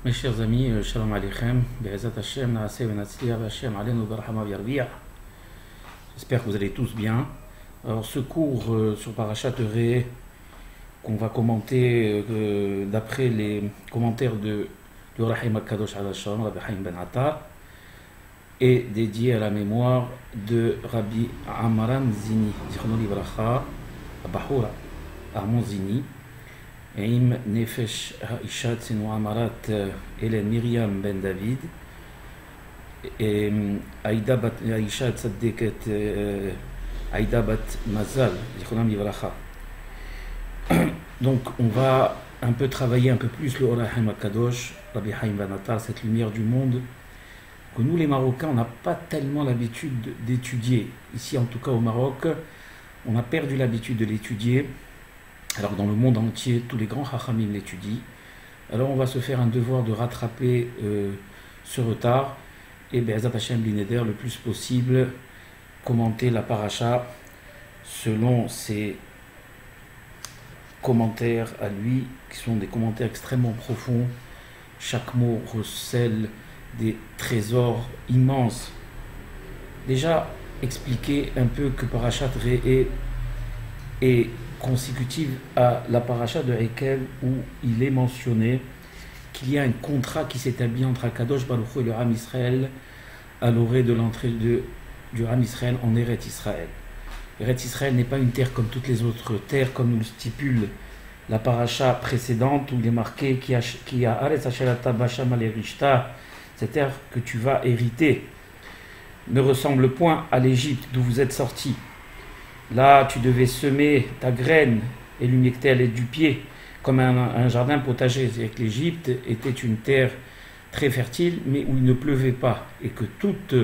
Mes chers amis, shalom aleichem, be'ezat Hashem, na'aseh wa natzliach, Hashem aleinu barahama v'yarviach. J'espère que vous allez tous bien. Alors ce cours sur Parashat Re'eh qu'on va commenter d'après les commentaires de Rahim HaKadosh Hadashon, Rabbi Chaim Ben Attar, est dédié à la mémoire de Rabbi Amram Zini, Zichrono Livracha, Bahura Armon Zini, עם נפש האישה צנועה אלן מרים בן דוד, האישה הצדקת עאידה בת מזל, זיכרונם לברכה. Donc on va un peu travailler un peu plus le Or HaChaim HaKadosh, Rabbi Chaim Ben Attar, cette lumière du monde que nous les Marocains on n'a pas tellement l'habitude d'étudier. Ici en tout cas au Maroc, on a perdu l'habitude de l'étudier. Alors dans le monde entier, tous les grands Chachamim l'étudient. Alors on va se faire un devoir de rattraper ce retard et Be'ezat Hashem B'neder le plus possible commenter la paracha selon ses commentaires à lui, qui sont des commentaires extrêmement profonds. Chaque mot recèle des trésors immenses. Déjà expliquer un peu que Parashat Re'eh est consécutive à la paracha de Ekev où il est mentionné qu'il y a un contrat qui s'établit entre Akadosh Baruch Hu et le Ham Israël à l'orée de l'entrée du Ham Israël en Eretz Israël. Eretz Israël n'est pas une terre comme toutes les autres terres, comme nous le stipule la paracha précédente où il est marqué qui a Aretz Asherata Basham Alerishta, cette terre que tu vas hériter, ne ressemble point à l'Égypte d'où vous êtes sortis. Là, tu devais semer ta graine et l'humecter à l'aide du pied, comme un jardin potager. C'est-à-dire que l'Égypte était une terre très fertile, mais où il ne pleuvait pas, et que toute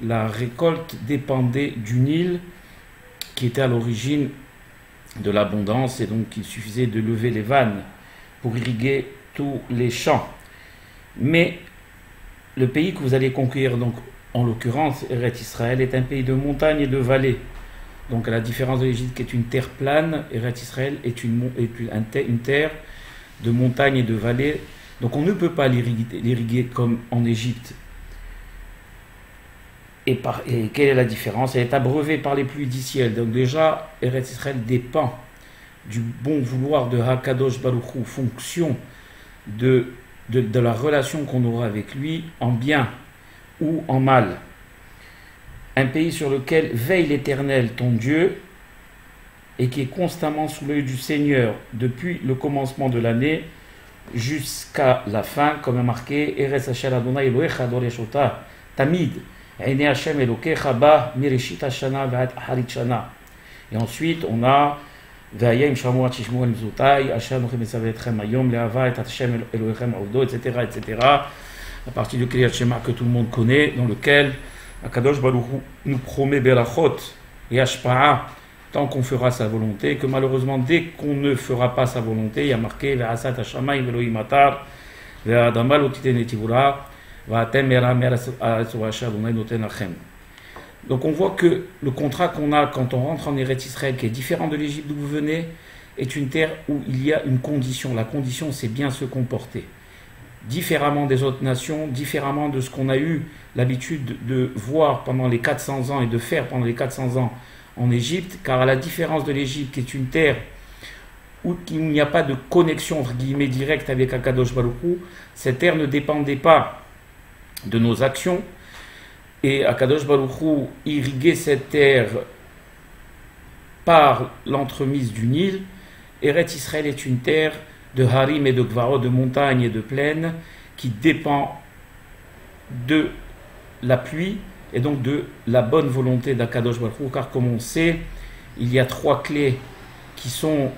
la récolte dépendait du Nil, qui était à l'origine de l'abondance, et donc il suffisait de lever les vannes pour irriguer tous les champs. Mais le pays que vous allez conquérir, donc en l'occurrence Eretz Israël, est un pays de montagnes et de vallées. Donc à la différence de l'Égypte qui est une terre plane, Eretz Israël est une terre de montagnes et de vallées. Donc on ne peut pas l'irriguer comme en Égypte. Et quelle est la différence? Elle est abreuvée par les pluies du ciel. Donc déjà, Eretz Israël dépend du bon vouloir de Hakadosh Baruch Hu, fonction de la relation qu'on aura avec lui, en bien ou en mal. Un pays sur lequel veille l'Éternel, ton Dieu, et qui est constamment sous l'œil du Seigneur depuis le commencement de l'année jusqu'à la fin, comme est marqué Eretz Asher Adonai Elohecha Doreshota Tamid Eine Hashem Elokecha Ba Mireshit Hashana V'ad Harit Shana. Et ensuite on a V'ayem Shamuat Shishmu El Mzutai Hashem Nochem Esavetchem Ayom Le'ava Et Hashem Elohechem Avdo, etc., etc. À partir du Kriyat Shema que tout le monde connaît, dans lequel Akadosh Baruch Hu nous promet Berachot et Ashpa'a tant qu'on fera sa volonté, que malheureusement dès qu'on ne fera pas sa volonté, il y a marqué Ve'asat Hashamayim Ve'lohim Atar Ve'adama lo titen etivura Ve'atem mera meras haaretz v'asher Adonai noten lachem. Donc on voit que le contrat qu'on a quand on rentre en Eretz Israël, qui est différent de l'Égypte d'où vous venez, est une terre où il y a une condition. La condition, c'est bien se comporter différemment des autres nations, différemment de ce qu'on a eu l'habitude de voir pendant les 400 ans et de faire pendant les 400 ans en Égypte, car à la différence de l'Égypte, qui est une terre où il n'y a pas de connexion entre guillemets directe avec Akadosh Baruch Hu, cette terre ne dépendait pas de nos actions, et Akadosh Baruch Hu irriguait cette terre par l'entremise du Nil. Eretz Israël est une terre de harim et de gvarot, de montagnes et de plaines, qui dépend de la pluie et donc de la bonne volonté d'Akadosh Baruch Hu, car comme on sait, il y a 3 clés qui sont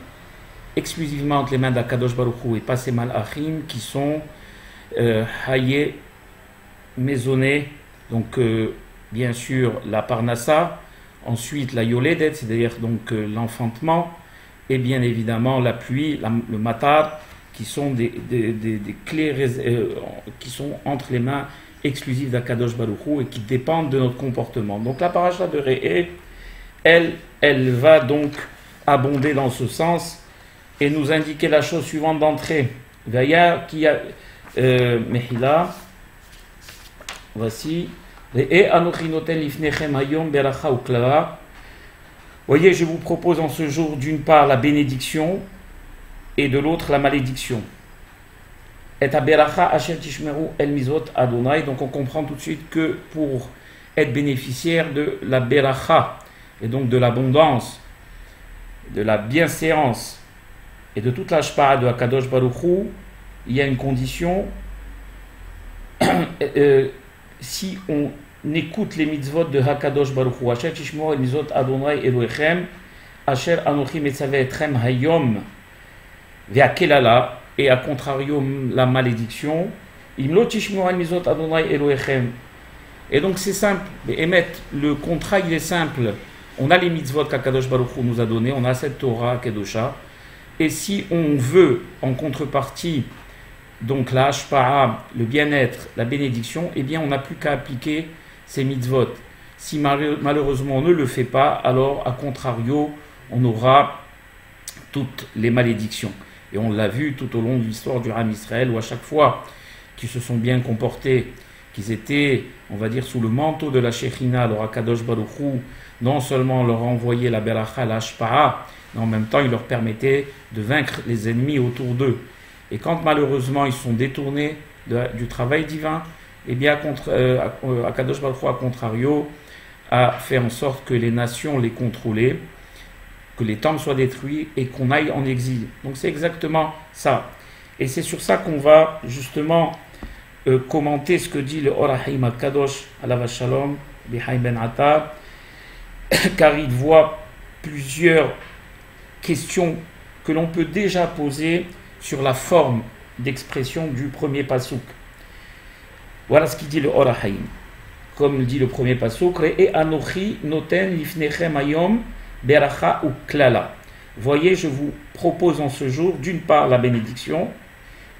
exclusivement entre les mains d'Akadosh Baruch Hu et pas ces malachim, qui sont Hayé, Maisonné, donc bien sûr la Parnassa, ensuite la Yoledet, c'est-à-dire donc l'enfantement, et bien évidemment la pluie, le matar, qui sont des clés qui sont entre les mains exclusives d'Akadosh Baruch Hu et qui dépendent de notre comportement. Donc la paracha de Re'eh, elle va donc abonder dans ce sens et nous indiquer la chose suivante d'entrée. Mehila. Voici. Voyez, je vous propose en ce jour d'une part la bénédiction et de l'autre la malédiction. Et donc on comprend tout de suite que pour être bénéficiaire de la beracha et donc de l'abondance, de la bienséance et de toute la shpa'a de Hakadosh Baruch Hu, il y a une condition. Si on écoute les mitzvot de Hakadosh Baruch Hu, Asher tishmor el mitzvot Adonai Elohechem, Asher anochi metzaveh etchem hayom, ve'akelala, et à contrario la malédiction, Imlo tishmor el mitzvot Adonai Elohechem. Et donc c'est simple, le contrat il est simple. On a les mitzvot qu'Hakadosh Baruch Hu nous a donné, on a cette Torah Kedosha, et si on veut en contrepartie donc la hashpa'a, le bien-être, la bénédiction, eh bien on n'a plus qu'à appliquer ces mitzvot. Si malheureusement on ne le fait pas, alors à contrario, on aura toutes les malédictions. Et on l'a vu tout au long de l'histoire du Ham Israël, où à chaque fois qu'ils se sont bien comportés, qu'ils étaient, on va dire, sous le manteau de la Shekhinah, alors Hakadosh Baruch Hu, non seulement leur envoyait la beracha, la hashpa'a, mais en même temps il leur permettait de vaincre les ennemis autour d'eux. Et quand malheureusement ils sont détournés du travail divin, eh bien Hakadosh Baruch Hu, à contrario, a fait en sorte que les nations les contrôlaient, que les temples soient détruits et qu'on aille en exil. Donc c'est exactement ça. Et c'est sur ça qu'on va justement commenter ce que dit le Or HaChaim HaKadosh, Alav Shalom, Bihaim Ben Atta, car il voit plusieurs questions que l'on peut déjà poser sur la forme d'expression du premier pasouk. Voilà ce qu'il dit le Or HaChaim. Comme dit le premier pasouk, Re'e anochi noten lifnechem hayom beracha ou klala. Voyez, je vous propose en ce jour d'une part la bénédiction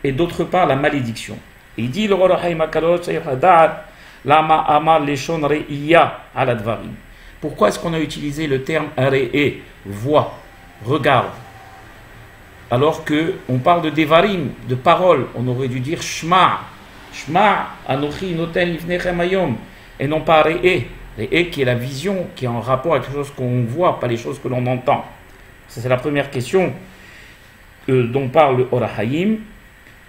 et d'autre part la malédiction. Et il dit le Or HaChaim HaKadosh lama amar leshon re'iya ala dvarim. Pourquoi est-ce qu'on a utilisé le terme re'e, voix, regarde, alors qu'on parle de devarim, de paroles? On aurait dû dire shma, shma anochi noten lifnechem hayom, et non pas re'e, re'e qui est la vision, qui est en rapport avec les choses qu'on voit, pas les choses que l'on entend. Ça c'est la première question dont parle le Or HaChaim.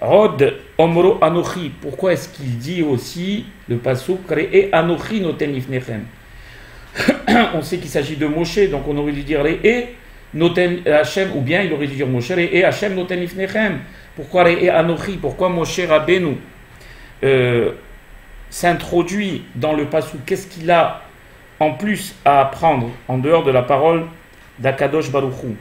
Rod omro anochi, pourquoi est-ce qu'il dit aussi le pasuk re'e anochi noten lifnechem? On sait qu'il s'agit de Moshe, donc on aurait dû dire re'e noten Hashem, ou bien il aurait dû dire Moshe re'e Hashem noten lifnechem. Pourquoi re'e anochi? Pourquoi Moshe Rabbeinu s'introduit dans le pasuk? Qu'est-ce qu'il a en plus à apprendre en dehors de la parole d'Akadosh Baruch Hu?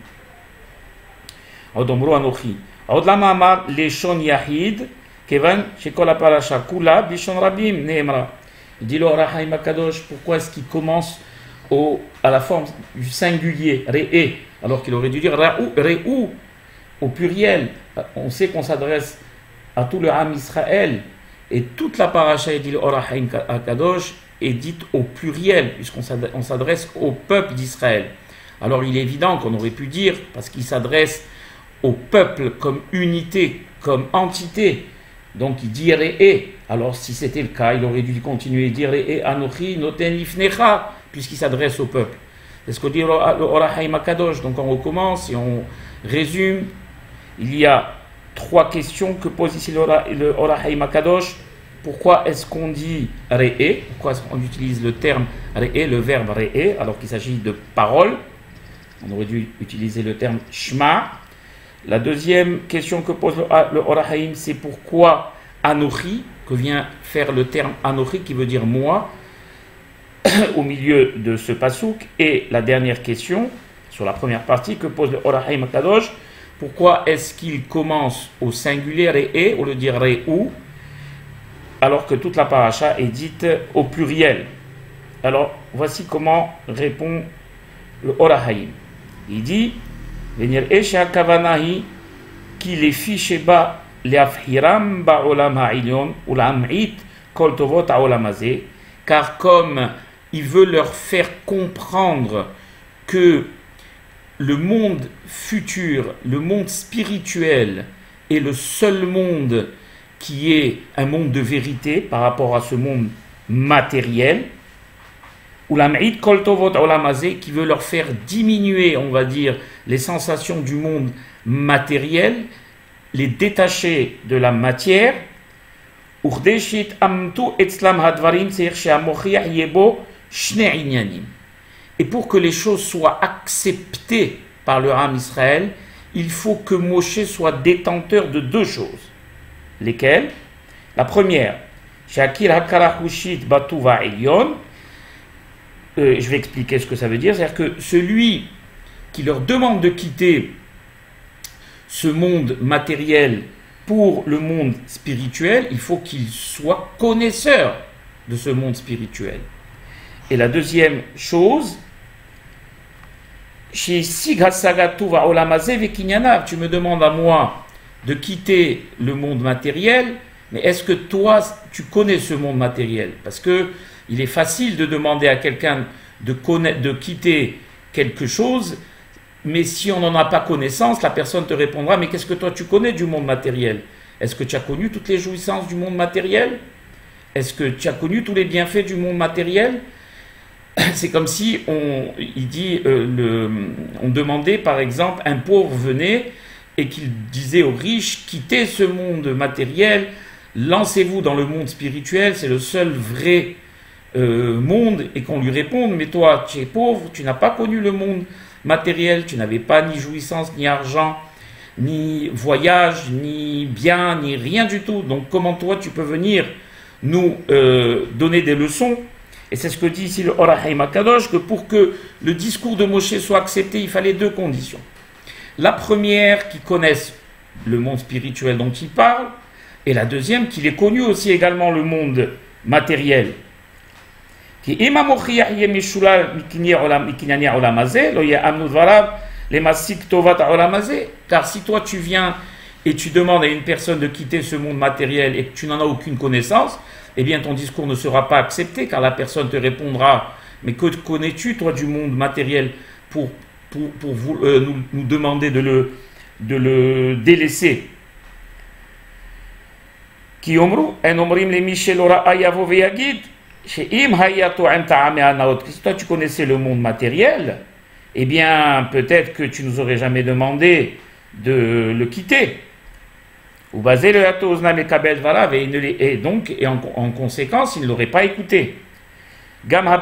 Rod omro anochi. Rod lama amar leshon yahid kevan shekol ha'parasha kula bishon rabim neemra. Il dit le Or HaChaim HaKadosh, pourquoi est-ce qu'il commence à la forme du singulier, re'e, alors qu'il aurait dû dire re'u, au pluriel? On sait qu'on s'adresse à tout le Ham Israël, et toute la paracha, dit le Or HaChaim HaKadosh, est dite au pluriel, puisqu'on s'adresse au peuple d'Israël. Alors il est évident qu'on aurait pu dire, parce qu'il s'adresse au peuple comme unité, comme entité, donc il dit re'e. Alors si c'était le cas, il aurait dû continuer à dire re'e anochi noten lifnecha, puisqu'il s'adresse au peuple. C'est ce que dit le Or HaChaim HaKadosh. Donc on recommence et on résume. Il y a trois questions que pose ici le Or HaChaim HaKadosh. Pourquoi est-ce qu'on dit re'e? Pourquoi est-ce qu'on utilise le terme re'e, le verbe re'e, alors qu'il s'agit de parole? On aurait dû utiliser le terme shma. La deuxième question que pose le Or HaChaim, c'est pourquoi anochi, que vient faire le terme anochi, qui veut dire moi, au milieu de ce pasouk. Et la dernière question, sur la première partie, que pose le Or HaChaim HaKadosh, pourquoi est-ce qu'il commence au singulier re'e, au lieu de dire re'u, alors que toute la paracha est dite au pluriel? Alors, voici comment répond le Or HaChaim. Il dit venir esha kavanahi ki les fiches bas leafhiram ba'olam ha'ilyon ulam'it kol tovot ha'olam hazeh, car comme il veut leur faire comprendre que le monde futur, le monde spirituel est le seul monde qui est un monde de vérité par rapport à ce monde matériel, ou la Ma'id Kol Tovot Olam Hazeh, qui veut leur faire diminuer, on va dire, les sensations du monde matériel, les détacher de la matière. Urdeshit amtu etzlam hadvarim seir she'amochiach yebo shne inyanim. Et pour que les choses soient acceptées par le Ham Israël, il faut que Moshe soit détenteur de deux choses. Lesquelles? La première, Shakir Hakarachushit Batuva Elyon. Je vais expliquer ce que ça veut dire. C'est-à-dire que celui qui leur demande de quitter ce monde matériel pour le monde spirituel, il faut qu'il soit connaisseur de ce monde spirituel. Et la deuxième chose, tu me demandes à moi de quitter le monde matériel, mais est-ce que toi, tu connais ce monde matériel? Parce que il est facile de demander à quelqu'un de quitter quelque chose, mais si on n'en a pas connaissance, la personne te répondra, mais qu'est-ce que toi tu connais du monde matériel? Est-ce que tu as connu toutes les jouissances du monde matériel? Est-ce que tu as connu tous les bienfaits du monde matériel? C'est comme si on demandait, par exemple, un pauvre venait et qu'il disait aux riches, quittez ce monde matériel, lancez-vous dans le monde spirituel, c'est le seul vrai monde, et qu'on lui réponde, mais toi tu es pauvre, tu n'as pas connu le monde matériel, tu n'avais pas ni jouissance, ni argent, ni voyage, ni bien, ni rien du tout, donc comment toi tu peux venir nous donner des leçons? Et c'est ce que dit ici le Or HaChaim HaKadosh, que pour que le discours de Moshe soit accepté, il fallait deux conditions. La première, qu'il connaisse le monde spirituel dont il parle, et la deuxième, qu'il ait connu aussi également le monde matériel. Car si toi tu viens et tu demandes à une personne de quitter ce monde matériel et que tu n'en as aucune connaissance, eh bien ton discours ne sera pas accepté, car la personne te répondra, mais que connais-tu toi du monde matériel pour nous demander de le délaisser? Si toi tu connaissais le monde matériel, eh bien peut-être que tu nous aurais jamais demandé de le quitter. Et donc, en conséquence, il ne l'aurait pas écouté. Également,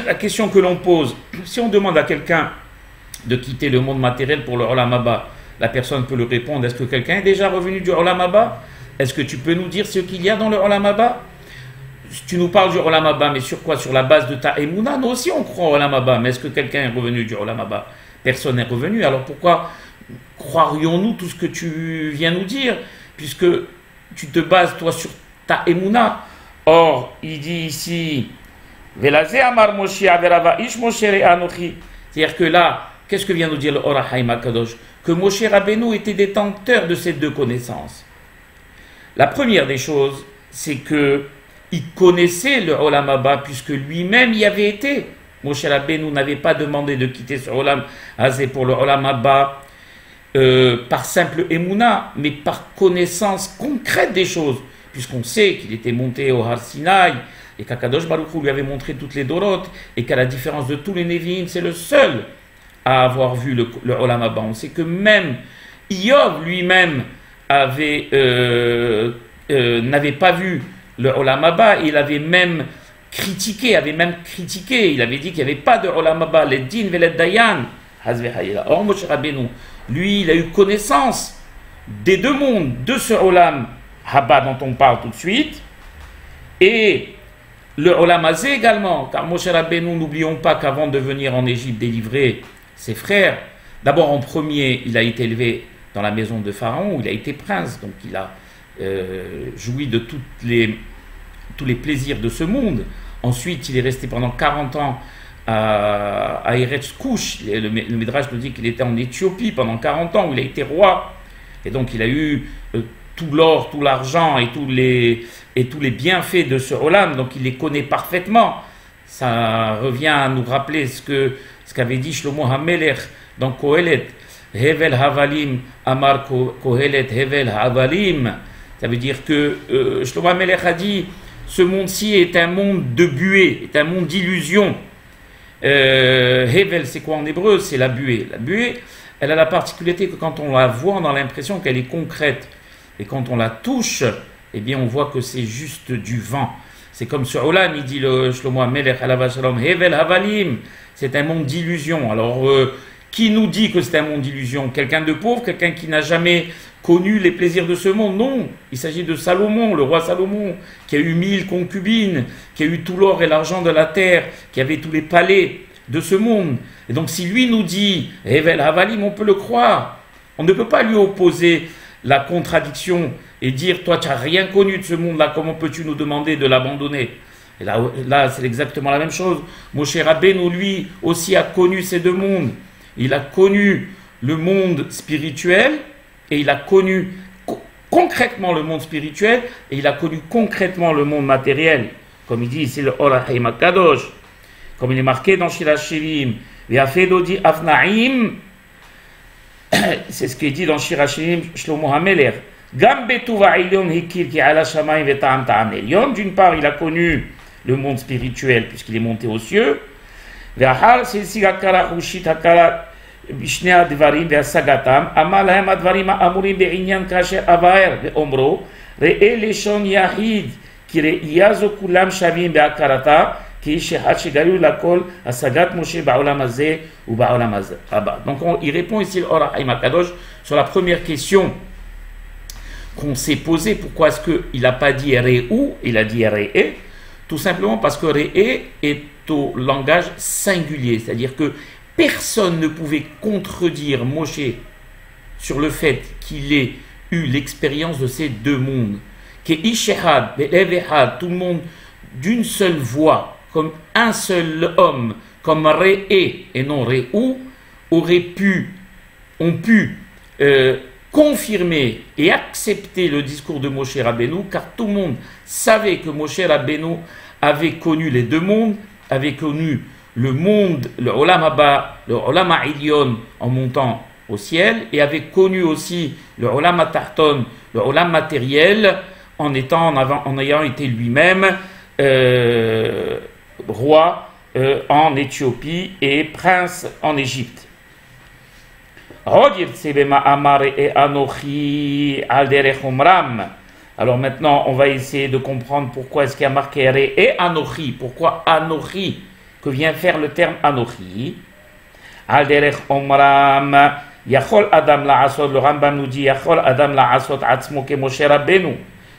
la question que l'on pose, si on demande à quelqu'un de quitter le monde matériel pour le Olam Haba, la personne peut lui répondre, est-ce que quelqu'un est déjà revenu du Olam Haba? Est-ce que tu peux nous dire ce qu'il y a dans le Olam Haba? Tu nous parles du Olam Haba, mais sur quoi? Sur la base de ta Emouna? Nous aussi on croit au Olam Haba, mais est-ce que quelqu'un est revenu du Olam Haba? Personne n'est revenu, alors pourquoi croirions-nous tout ce que tu viens nous dire, puisque tu te bases toi sur ta Emouna? Or, il dit ici, c'est-à-dire que là, qu'est-ce que vient nous dire le Or HaChaim HaKadosh? Que Moshe Rabbeinu était détenteur de ces deux connaissances. La première des choses, c'est que il connaissait le Olam Haba, puisque lui-même y avait été. Moshe Rabbeinu n'avait pas demandé de quitter ce Olam Hazeh pour le Olam Haba par simple émouna, mais par connaissance concrète des choses, puisqu'on sait qu'il était monté au Har Sinaï, et qu'Akadosh Baruch Hu lui avait montré toutes les dorotes, et qu'à la différence de tous les Nevi'im, c'est le seul à avoir vu le Olam Haba. On sait que même Iyov lui-même n'avait pas vu le Olam Haba, il avait même critiqué, il avait dit qu'il n'y avait pas de Olam Haba, les Din velet Dayan, Or Moshe Rabbeinu, lui, il a eu connaissance des deux mondes, de ce Olam Haba dont on parle tout de suite, et le Olam Hazeh également, car Moshe Rabbeinu, n'oublions pas qu'avant de venir en Égypte délivrer ses frères, d'abord en premier, il a été élevé dans la maison de Pharaon, où il a été prince, donc il a joui de tous les plaisirs de ce monde. Ensuite, il est resté pendant 40 ans à Eretz Kush. Le Midrash nous dit qu'il était en Éthiopie pendant 40 ans, où il a été roi. Et donc, il a eu tout l'or, tout l'argent et tous les bienfaits de ce Olam. Donc, il les connaît parfaitement. Ça revient à nous rappeler ce qu'avait dit Shlomo HaMelech dans Kohelet. Hevel Havalim Amar Kohelet Hevel Havalim. Ça veut dire que Shlomo HaMelech a dit ce monde-ci est un monde de buée, est un monde d'illusion. Hevel, c'est quoi en hébreu? C'est la buée. La buée, elle a la particularité que quand on la voit, on a l'impression qu'elle est concrète. Et quand on la touche, eh bien on voit que c'est juste du vent. C'est comme sur Olam, il dit le Shlomo HaMelech alav shalom, Hevel Havalim, c'est un monde d'illusion. Alors, qui nous dit que c'est un monde d'illusion? Quelqu'un de pauvre, quelqu'un qui n'a jamais connu les plaisirs de ce monde? Non, il s'agit de Salomon, le roi Salomon, qui a eu 1000 concubines, qui a eu tout l'or et l'argent de la terre, qui avait tous les palais de ce monde. Et donc, si lui nous dit Hevel Havalim, on peut le croire. On ne peut pas lui opposer la contradiction et dire, toi, tu n'as rien connu de ce monde-là, comment peux-tu nous demander de l'abandonner? Et là c'est exactement la même chose. Moshe Rabbeinu, lui, aussi a connu ces deux mondes. Il a connu le monde spirituel, et il a connu concrètement le monde spirituel, et il a connu concrètement le monde matériel. Comme il dit ici le Or HaChaim HaKadosh, comme il est marqué dans Shir HaShirim, Ve'afedodi Avnaim, c'est ce qu'il dit dans Shir HaShirim Shlomo HaMelech. D'une part, il a connu le monde spirituel puisqu'il est monté aux cieux. Donc il répond ici le Or HaChaim HaKadosh sur la première question qu'on s'est posé. Pourquoi est-ce qu'il n'a pas dit Réou, il a dit Réé? Tout simplement parce que Réé est au langage singulier, c'est-à-dire que personne ne pouvait contredire Moshe sur le fait qu'il ait eu l'expérience de ces deux mondes. Que Ishehad, Belevehad, tout le monde d'une seule voix, comme un seul homme, comme Réé et non Réou, ont pu confirmer et accepter le discours de Moshe Rabbeinu, car tout le monde savait que Moshe Rabbeinu avait connu les deux mondes, avait connu le monde, le Olam Haba, le Olam Ha'ilyon en montant au ciel, et avait connu aussi le Olam Ha'tarton, le Olam matériel, en ayant été lui-même roi en Éthiopie et prince en Égypte. Alors maintenant, on va essayer de comprendre pourquoi est-ce qu'il y a marqué Ré et Anochi. Pourquoi Anochi? Que vient faire le terme Anochi? Al derech omram, Yachol Adam la'asot, le Rambam nous dit Yachol Adam la'asot atzmo ke Moshe Rabbeinu.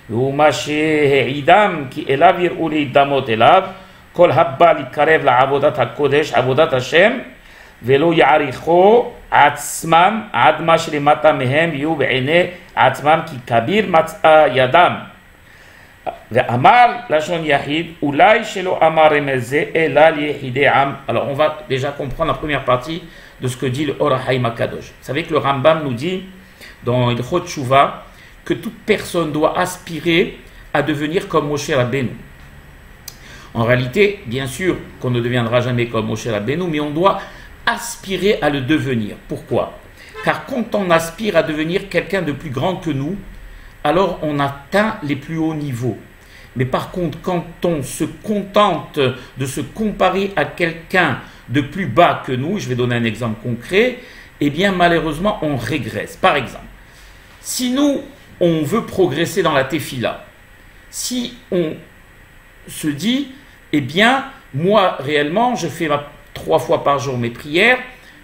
L'uma she'idam ki elav yir'u damot elav, kol habba likarev la'avodat ha'kodesh, avodat Hashem, velo ya'aricho עצמם עד מה שלמטה מהם יהיו בעיני עצמם כי כביר מצא ידם ואמר לשון יחיד אולי שלא אמר רמז זה אלא ליחידי עם. Alors on va déjà comprendre la première partie de ce que dit le Or HaChaim HaKadosh. Vous savez que le Rambam nous dit dans Ilchot Tshuva que toute personne doit aspirer à devenir comme Moshe Rabbeinu. En réalité, bien sûr qu'on ne deviendra jamais comme Moshe Rabbeinu, mais on doit aspirer à le devenir. Pourquoi? Car quand on aspire à devenir quelqu'un de plus grand que nous, alors on atteint les plus hauts niveaux. Mais par contre, quand on se contente de se comparer à quelqu'un de plus bas que nous, je vais donner un exemple concret, eh bien malheureusement on régresse. Par exemple, si nous, on veut progresser dans la tefila, si on se dit, eh bien moi réellement je fais 3 fois par jour mes prières,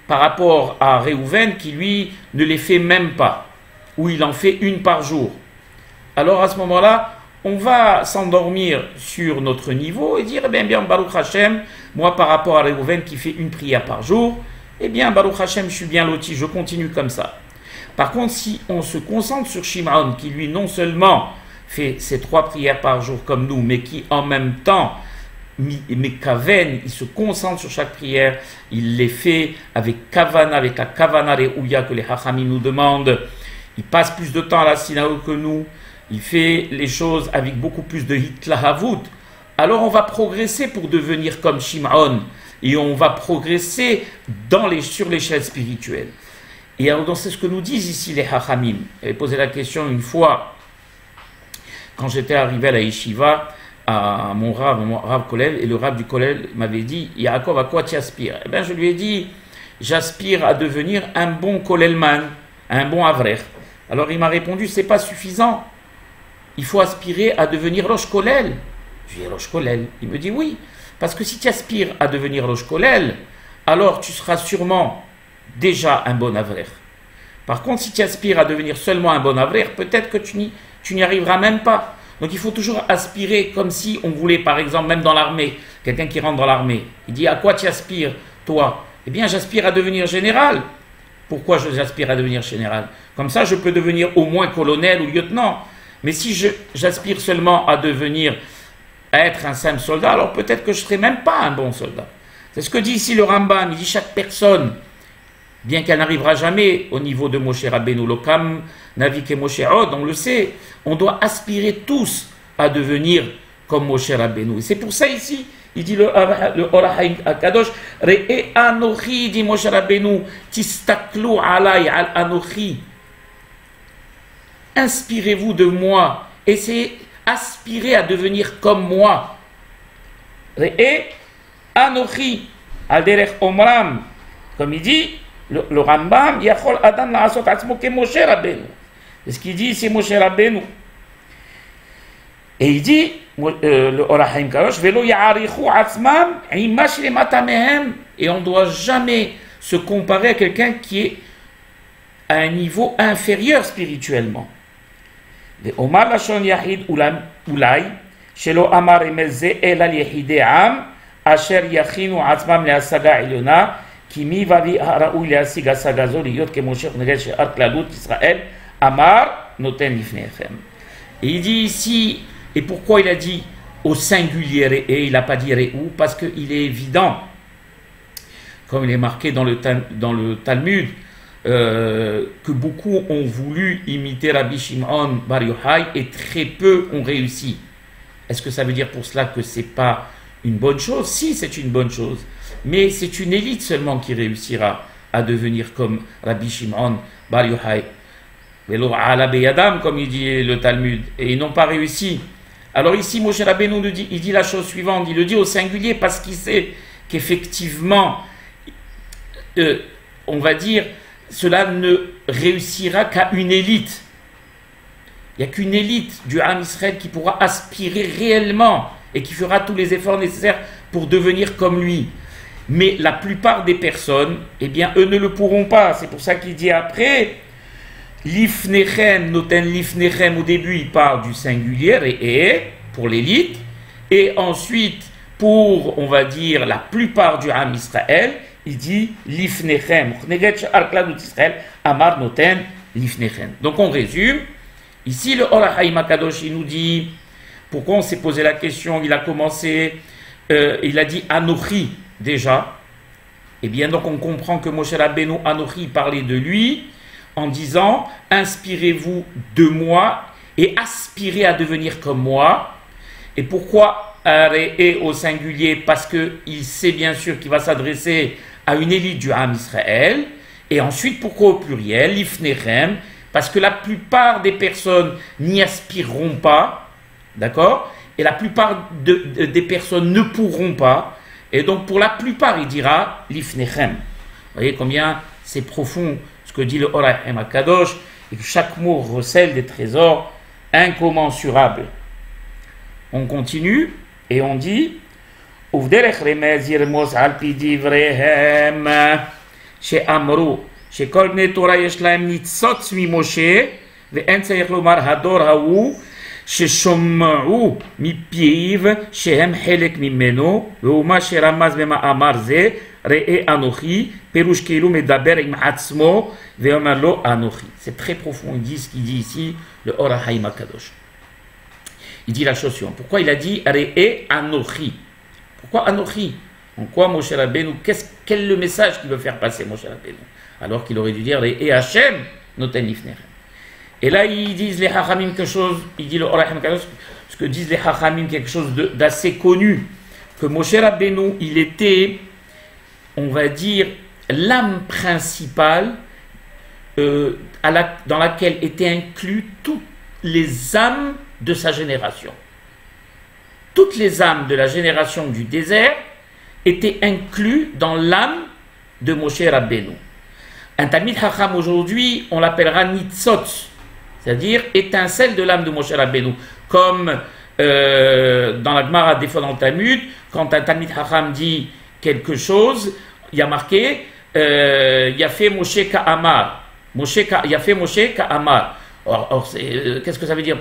par rapport à Réhouven qui lui ne les fait même pas, ou il en fait une par jour. Alors à ce moment-là, on va s'endormir sur notre niveau et dire, eh bien Baruch Hashem, moi par rapport à Réhouven qui fait une prière par jour, eh bien Baruch Hashem, je suis bien loti, je continue comme ça. Par contre, si on se concentre sur Shimon, qui lui non seulement fait ses 3 prières par jour comme nous, mais qui en même temps mais Kaven, il se concentre sur chaque prière, il les fait avec Kavana, avec la Kavana Re'ouya que les Hachamim nous demandent, il passe plus de temps à la synagogue que nous, il fait les choses avec beaucoup plus de Hitlahavut, alors on va progresser pour devenir comme Shimon, et on va progresser sur l'échelle spirituelle. Et alors, c'est ce que nous disent ici les Hachamim. J'avais posé la question une fois, quand j'étais arrivé à la Yeshiva, à mon Rav Kollel, et le Rav du Kollel m'avait dit, Yaakov, à quoi tu aspires? Eh bien, je lui ai dit, j'aspire à devenir un bon Kollelman, un bon Avrer. Alors, il m'a répondu, c'est pas suffisant. Il faut aspirer à devenir Rosh Kollel. Je lui ai dit, Rosh Kollel. Il me dit, oui, parce que si tu aspires à devenir Rosh Kollel, alors tu seras sûrement déjà un bon avrer. Par contre, si tu aspires à devenir seulement un bon avrer, peut-être que tu n'y arriveras même pas. Donc il faut toujours aspirer comme si on voulait, par exemple, même dans l'armée, quelqu'un qui rentre dans l'armée, il dit à quoi tu aspires, toi? Eh bien, j'aspire à devenir général. Pourquoi j'aspire à devenir général? Comme ça, je peux devenir au moins colonel ou lieutenant. Mais si j'aspire seulement à être un simple soldat, alors peut-être que je ne serai même pas un bon soldat. C'est ce que dit ici le Rambam. Il dit chaque personne, bien qu'elle n'arrivera jamais au niveau de Moshe Rabbeinu, Lokam, Navik et Moshe Od, on le sait, on doit aspirer tous à devenir comme Moshe Rabbeinu. Et c'est pour ça ici, il dit le Or HaKadosh, Re'e Anochi, dit Moshe Rabbeinu, Tistaklu alay al Anochi. Inspirez-vous de moi, essayez, aspirez à devenir comme moi. Re'e Anochi, al derech omram, comme il dit, le Rambam, Yachol Adam la'asot atzmo ke Moshe Rabbeinu. C'est ce qu'il dit, c'est Moshe Rabbeinu. Et il dit, le Or HaKadosh, Velo ya'arichu atzmam imash lemata mehem. Et on ne doit jamais se comparer à quelqu'un qui est à un niveau inférieur spirituellement. Omar lashon yahid ulay, shelo amar emeze el al yahide am, asher yachinu atzmam le'asaga ilyona, Kimi vali haraou le'asig asagazo liyot ke Moshe negel she'ar klalut Israël, amar noten lifnechem. Et il dit ici, et pourquoi il a dit au singulier et il n'a pas dit Réou? Parce qu'il est évident, comme il est marqué dans le Talmud, que beaucoup ont voulu imiter Rabbi Shimon Bar Yochai et très peu ont réussi. Est-ce que ça veut dire pour cela que ce n'est pas une bonne chose? Si, c'est une bonne chose. Mais c'est une élite seulement qui réussira à devenir comme Rabbi Shimon Bar Yochai. Velo ala beyadam, comme il dit le Talmud, et ils n'ont pas réussi. Alors ici, Moshe Rabbeinu nous dit, il dit la chose suivante, il le dit au singulier parce qu'il sait qu'effectivement, on va dire, cela ne réussira qu'à une élite. Il n'y a qu'une élite du Ham Israël qui pourra aspirer réellement et qui fera tous les efforts nécessaires pour devenir comme lui. Mais la plupart des personnes, eh bien, eux ne le pourront pas. C'est pour ça qu'il dit après, Lifnechem, noten Lifnechem, au début il parle du singulier, et pour l'élite, et ensuite pour, on va dire, la plupart du Ham Israël, il dit Lifnechem, Amar noten Lifnechem. Donc on résume, ici le Or HaKadosh il nous dit, pourquoi on s'est posé la question, il a commencé, il a dit Anochi déjà, et bien donc on comprend que Moshe Rabbeinu Anochi parlait de lui, en disant, inspirez-vous de moi et aspirez à devenir comme moi. Et pourquoi Aré au singulier? Parce qu'il sait bien sûr qu'il va s'adresser à une élite du Ham Israël. Et ensuite, pourquoi au pluriel? Lifnechem, parce que la plupart des personnes n'y aspireront pas, d'accord? Et la plupart des personnes ne pourront pas. Et donc, pour la plupart, il dira Lifnechem. Vous voyez combien c'est profond que dit le Or HaKadosh, et que chaque mot recèle des trésors incommensurables. On continue et on dit Uvderech remez yirmos al pi divrehem she'amru shekol bnei Torah yesh lahem nitzotz mi Moshe ve'en tzarich lomar hador hahu sheshom'u mipiv shehem helek mimeno ve'uma sheramaz bema'amar ze Re'e Anochi, Perush Keilu Medaber Im Atzmo, Ve'omerlo Anochi. C'est très profond, il dit ce qu'il dit ici, le Or HaKadosh. Il dit la chose suivante. Pourquoi il a dit Re'e Anochi? Pourquoi Anochi? En quoi Moshe Rabbeinu, quel est le message qu'il veut faire passer Moshe Rabbeinu? Alors qu'il aurait dû dire Re'e Hashem Noten Lifnechem. Et là, ils disent les Hachamim quelque chose, il dit le Or HaKadosh, ce que disent les Chachamim, quelque chose d'assez connu, que Moshe Rabbeinu, il était, on va dire, l'âme principale dans laquelle étaient inclus toutes les âmes de sa génération. Toutes les âmes de la génération du désert étaient incluses dans l'âme de Moshe Rabbeinu. Un Talmid Chacham aujourd'hui, on l'appellera Nitzot, c'est-à-dire étincelle de l'âme de Moshe Rabbeinu. Comme dans la Gemara, des fois dans le Talmud, quand un Talmid Chacham dit quelque chose, il y a marqué Yafé Moshe Ka'amar. Yafé Moshe Ka'amar. Or qu'est-ce que ça veut dire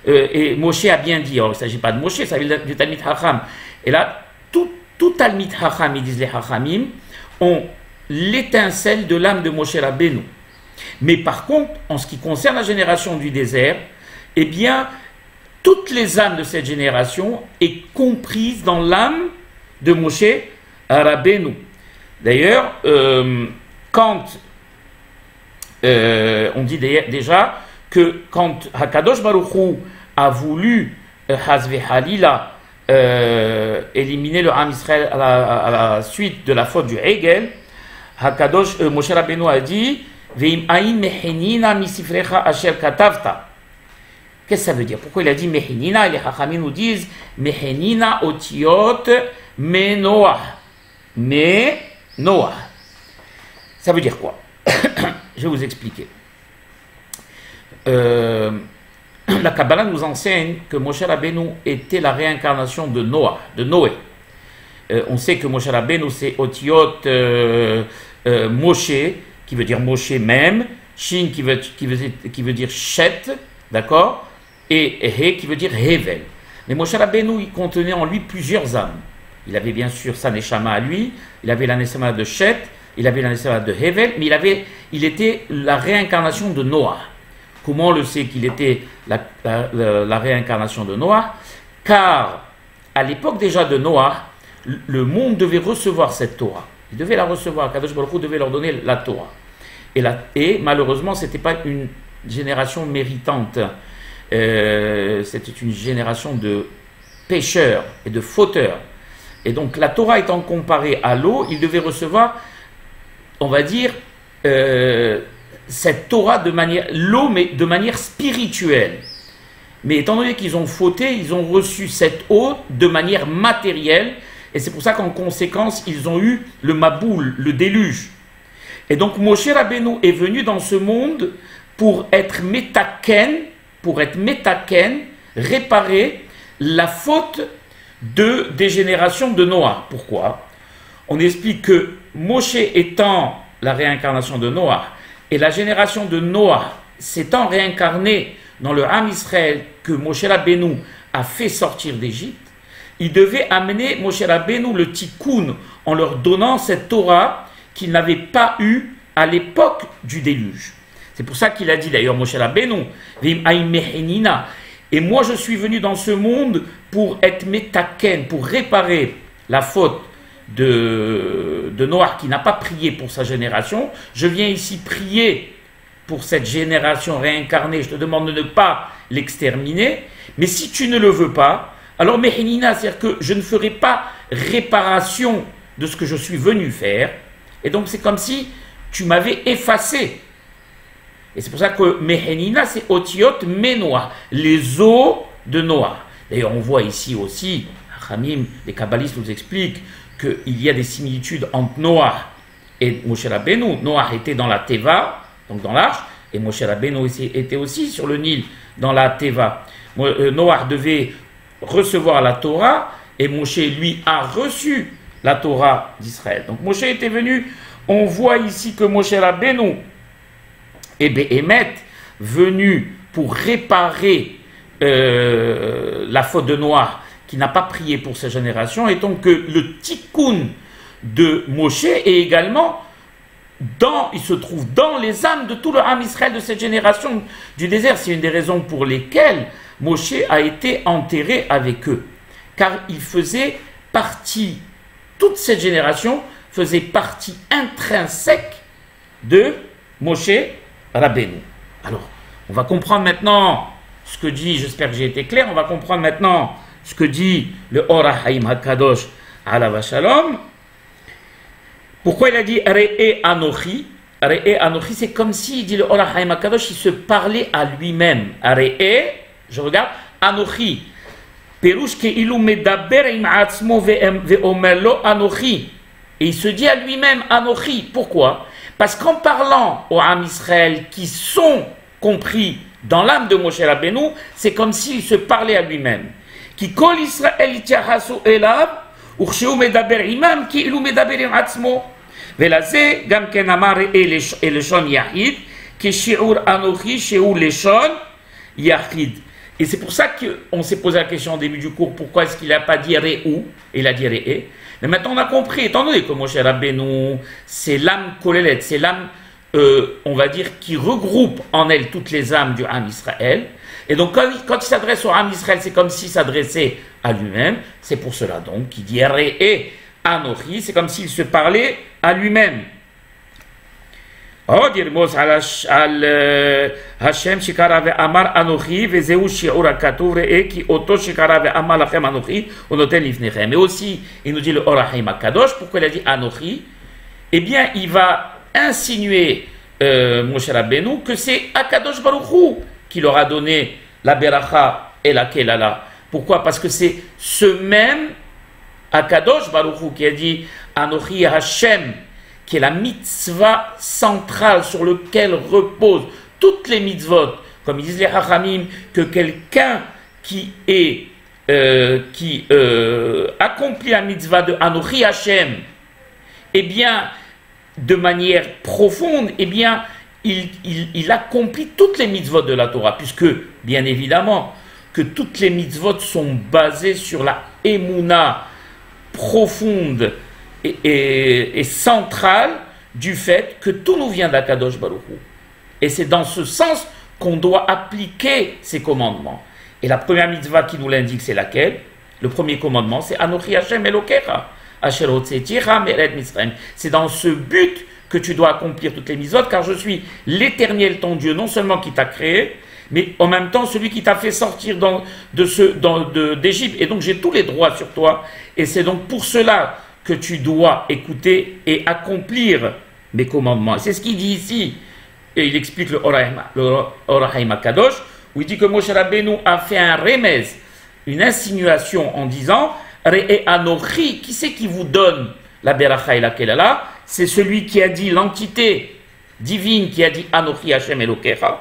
et Moshe a bien dit. Alors, il ne s'agit pas de Moshe, ça veut dire du Talmid Chacham. Et là, tout Talmid Chacham, ils disent les Chachamim, ont l'étincelle de l'âme de Moshe Rabbeinu. Mais par contre, en ce qui concerne la génération du désert, eh bien, toutes les âmes de cette génération est comprise dans l'âme de Moshe Rabbeinu. D'ailleurs, quand on dit déjà que quand Hakadosh Baruch Hu a voulu Hazve Halila éliminer le Ham Israël à la suite de la faute du Hegel, Moshe Rabbeinu a dit Veim aïn mehenina misifrecha asher katavta. Qu'est-ce que ça veut dire? Pourquoi il a dit mehenina? Et les Chachamim nous disent mehenina otiot menoah. Menoah. Ça veut dire quoi? Je vais vous expliquer. La Kabbalah nous enseigne que Moshe Rabbeinu était la réincarnation de Noé. On sait que Moshe Rabbeinu c'est Otiot Moshe, qui veut dire Moshe même, Shin qui veut dire Shet, d'accord, et He qui veut dire Hevel. Mais Moshe Rabbeinu, il contenait en lui plusieurs âmes. Il avait bien sûr sa Neshama à lui, il avait la Neshama de Shet, il avait la Neshama de Hevel, mais il était la réincarnation de Noah. Comment on le sait qu'il était la réincarnation de Noah? Car à l'époque déjà de Noah, le monde devait recevoir cette Torah. Il devait la recevoir. Kadosh Baruch Hu devait leur donner la Torah. Et malheureusement, ce n'était pas une génération méritante. C'était une génération de pécheurs et de fauteurs. Et donc, la Torah étant comparée à l'eau, ils devaient recevoir, on va dire, cette Torah l'eau, mais de manière spirituelle. Mais étant donné qu'ils ont fauté, ils ont reçu cette eau de manière matérielle. Et c'est pour ça qu'en conséquence, ils ont eu le Maboul, le déluge. Et donc Moshe Rabbeinu est venu dans ce monde pour être métaken, réparer la faute des générations de Noah. Pourquoi? On explique que Moshe étant la réincarnation de Noah, et la génération de Noah s'étant réincarnée dans le Ham Israël que Moshe Rabbeinu a fait sortir d'Égypte, il devait amener Moshe Rabbeinu le tikkun en leur donnant cette Torah qu'ils n'avaient pas eue à l'époque du déluge. C'est pour ça qu'il a dit d'ailleurs Moshe Rabbeinu, et moi je suis venu dans ce monde pour être métaken, pour réparer la faute de Noah qui n'a pas prié pour sa génération. Je viens ici prier pour cette génération réincarnée. Je te demande de ne pas l'exterminer. Mais si tu ne le veux pas, alors Mehenina, c'est-à-dire que je ne ferai pas réparation de ce que je suis venu faire. Et donc c'est comme si tu m'avais effacé. Et c'est pour ça que Mehenina, c'est Otiot Menoah, les eaux de Noah. D'ailleurs, on voit ici aussi, Hamim, les kabbalistes nous expliquent qu'il y a des similitudes entre Noah et Moshe Rabbeinu. Noah était dans la Teva, donc dans l'arche, et Moshe Rabbeinu était aussi sur le Nil, dans la Teva. Noah devait recevoir la Torah, et Moshe, lui, a reçu la Torah d'Israël. Donc Moshe était venu, on voit ici que Moshe Rabbeinu est Béhémet, venu pour réparer la faute de Noah, qui n'a pas prié pour sa génération, et donc que le tikkun de Moshe est également il se trouve dans les âmes de tout le Ham Israël de cette génération du désert. C'est une des raisons pour lesquelles Moshe a été enterré avec eux, car il faisait partie, toute cette génération faisait partie intrinsèque de Moshe Rabbeinu. Alors, on va comprendre maintenant ce que dit, j'espère que j'ai été clair, on va comprendre maintenant ce que dit le Or HaHaim HaKadosh Alav Shalom. Pourquoi il a dit Re'e Anochi? Re'e Anochi, c'est comme s'il dit le Or HaHaim HaKadosh, il se parlait à lui-même. Re'e, je regarde, Anochi. Perush Ke'ilu Medaber Im Atzmo Ve'omerlo Anochi. Et il se dit à lui-même Anochi. Pourquoi? Parce qu'en parlant aux Am Israël qui sont compris dans l'âme de Moshe Rabbeinu, c'est comme s'il se parlait à lui-même. Ki kol Israël ityahasu elav, ursheu medaber imam, ki ilu medaber im atzmo. Velazé, gam ken amar et leshon yahid, ki shi'ur anochi, shi'ur leshon yahid. Et c'est pour ça qu'on s'est posé la question au début du cours, pourquoi est-ce qu'il n'a pas dit Re'u, il a dit Re'e. Mais maintenant on a compris, étant donné que Moshe Rabbeinu, c'est l'âme kolelet, c'est l'âme, on va dire, qui regroupe en elle toutes les âmes du Ham Israël. Et donc quand il s'adresse au Ham Israël, c'est comme s'il s'adressait à lui-même. C'est pour cela donc qu'il dit Re'e Anochi, c'est comme s'il se parlait à lui-même. עוד ירמוז על השם שקרא ואמר אנוכי וזהו שיעור הכתוב ראה כי אותו שקרא ואמר לכם אנוכי הוא נותן לפניכם. Mais aussi il nous dit le Or HaHaim HaKadosh, pourquoi il a dit Anochi? Eh bien il va insinuer Moshe Rabbeinu que c'est Akadosh Baruch Hu qui leur a donné la beracha et la kelala. Pourquoi? Parce que c'est ce même Akadosh Baruch Hu qui a dit Anochi Hashem, qui est la mitzvah centrale sur laquelle reposent toutes les mitzvot, comme ils disent les Chachamim, que quelqu'un qui accomplit la mitzvah de Anochi Hashem, eh bien, de manière profonde, eh bien, il accomplit toutes les mitzvot de la Torah, puisque, bien évidemment, que toutes les mitzvot sont basées sur la émouna profonde et centrale du fait que tout nous vient d'Akadosh Baruch Hu. Et c'est dans ce sens qu'on doit appliquer ces commandements. Et la première mitzvah qui nous l'indique, c'est laquelle? Le premier commandement, c'est Anochi Hashem Elokecha, Asher hotzeticha me'eretz Mitzrayim. C'est dans ce but que tu dois accomplir toutes les mitzvot, car je suis l'Éternel ton Dieu, non seulement qui t'a créé, mais en même temps celui qui t'a fait sortir d'Égypte. Et donc j'ai tous les droits sur toi. Et c'est donc pour cela que tu dois écouter et accomplir mes commandements. C'est ce qu'il dit ici. Et il explique le Or HaHaim HaKadosh, où il dit que Moshe Rabbeinu a fait un remez, une insinuation en disant Re'e Anochi, qui c'est qui vous donne la beracha et la kelala? C'est celui qui a dit, l'entité divine qui a dit Anochi Hashem Elokecha.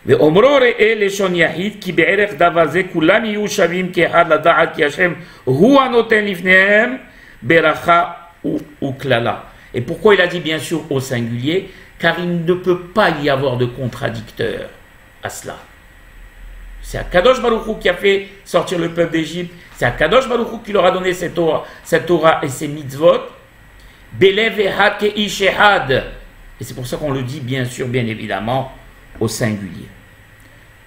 ואומרו ראה לשון יחיד כי בערך דבר זה כולם יהיו שווים כאחד לדעת כי השם הוא הנותן לפניהם ברכה וקללה. Et pourquoi il a dit bien sûr au singulier? Car il ne peut pas y avoir de contradicteur à cela. C'est Akadosh Baruch Hu qui a fait sortir le peuple d'Égypte, c'est Akadosh Baruch Hu qui leur a donné cette Torah et ces mitzvot. Belev echad keish echad. Et c'est pour ça qu'on le dit bien sûr, bien évidemment, au singulier.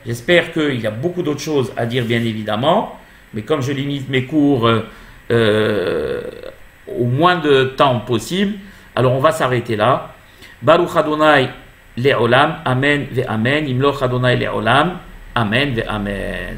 J'espère qu'il y a beaucoup d'autres choses à dire, bien évidemment, mais comme je limite mes cours au moins de temps possible, alors on va s'arrêter là. Baruch Adonai le'olam, amen ve amen, imloch Adonai le'olam, amen ve amen.